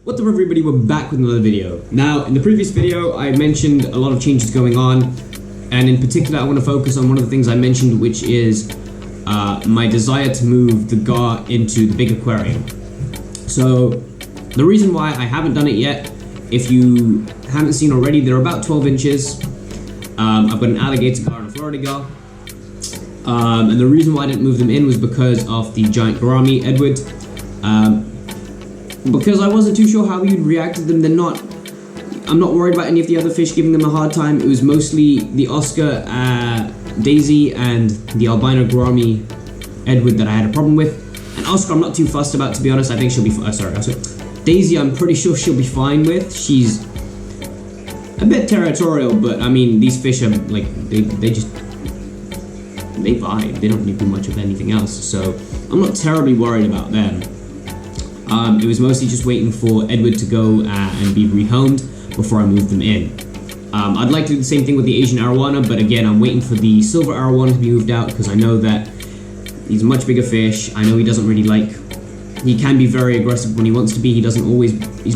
What's up everybody, we're back with another video. Now, in the previous video, I mentioned a lot of changes going on, and in particular I want to focus on one of the things I mentioned, which is my desire to move the gar into the big aquarium. So, the reason why I haven't done it yet, if you haven't seen already, they're about 12 inches. I've got an alligator gar and a Florida gar. And the reason why I didn't move them in was because of the giant gourami, Edward. Because I wasn't too sure how you'd react to them. I'm not worried about any of the other fish giving them a hard time. It was mostly the Oscar, Daisy, and the albino gourami, Edward, that I had a problem with. And Oscar I'm not too fussed about, to be honest. I think she'll be Daisy I'm pretty sure she'll be fine with. She's a bit territorial, but I mean, these fish are like, they vibe. They don't need to do much of anything else, so I'm not terribly worried about them. It was mostly just waiting for Edward to go and be rehomed before I moved them in. I'd like to do the same thing with the Asian arowana, but again, I'm waiting for the silver arowana to be moved out because I know that he's a much bigger fish. I know he doesn't really like. He can be very aggressive when he wants to be. He's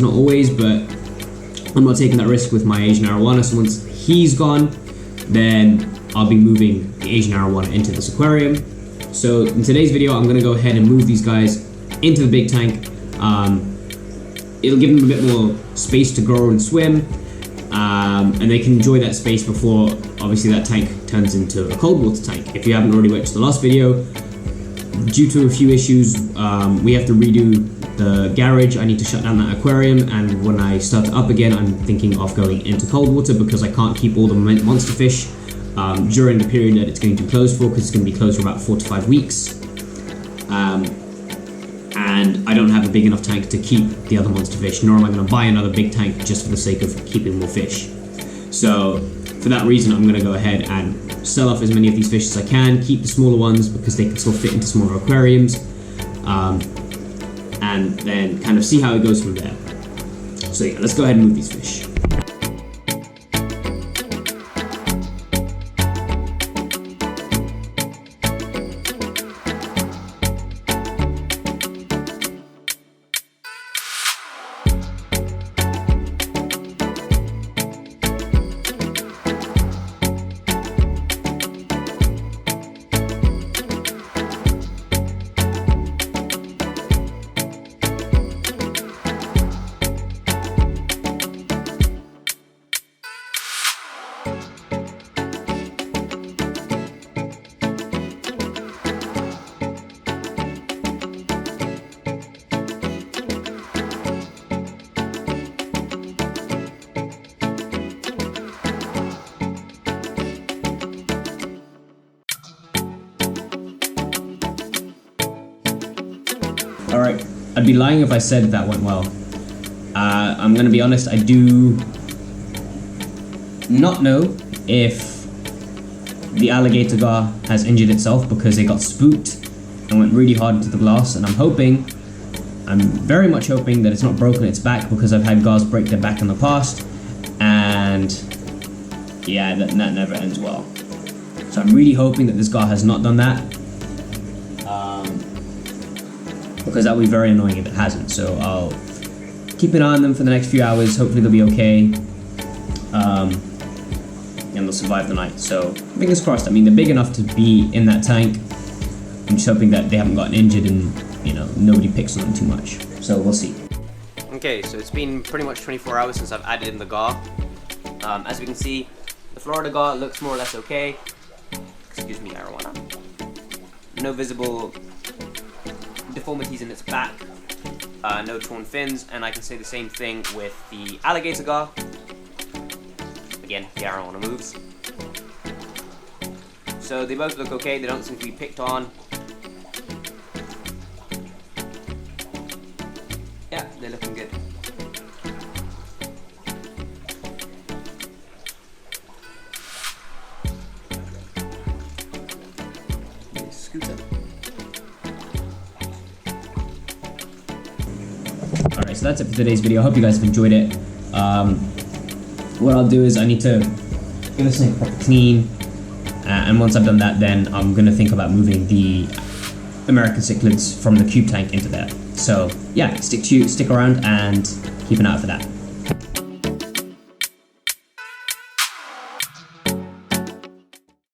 not always, but I'm not taking that risk with my Asian arowana. So once he's gone, then I'll be moving the Asian arowana into this aquarium. So in today's video, I'm gonna go ahead and move these guys into the big tank. It'll give them a bit more space to grow and swim, and they can enjoy that space before obviously that tank turns into a cold water tank. If you haven't already watched the last video, due to a few issues, we have to redo the garage. I need to shut down that aquarium, and when I start it up again, I'm thinking of going into cold water because I can't keep all the monster fish during the period that it's going to be closed for, because it's going to be closed for about 4 to 5 weeks. And I don't have a big enough tank to keep the other monster fish, nor am I going to buy another big tank just for the sake of keeping more fish. So for that reason, I'm going to go ahead and sell off as many of these fish as I can, keep the smaller ones because they can still fit into smaller aquariums, and then kind of see how it goes from there. So yeah, let's go ahead and move these fish. Alright, I'd be lying if I said that went well. I'm gonna be honest, I do not know if the alligator gar has injured itself because it got spooked and went really hard into the glass, and I'm very much hoping that it's not broken its back, because I've had gars break their back in the past, and yeah, that never ends well. So I'm really hoping that this gar has not done that. Because that would be very annoying if it hasn't. So I'll keep an eye on them for the next few hours. Hopefully they'll be okay, and they'll survive the night. So fingers crossed. I mean, they're big enough to be in that tank. I'm just hoping that they haven't gotten injured and, you know, nobody picks on them too much. So we'll see. Okay, so it's been pretty much 24 hours since I've added in the gar. As we can see, the Florida gar looks more or less okay. Excuse me, arowana. No visible deformities in its back, no torn fins, and I can say the same thing with the alligator gar. Again, the arowana moves. So they both look okay, they don't seem to be picked on. Yeah, they're looking good. Scooter. Alright, so that's it for today's video. I hope you guys have enjoyed it. What I'll do is I need to give this thing a proper clean, and once I've done that, then I'm going to think about moving the American cichlids from the cube tank into there. So yeah, stick around and keep an eye out for that.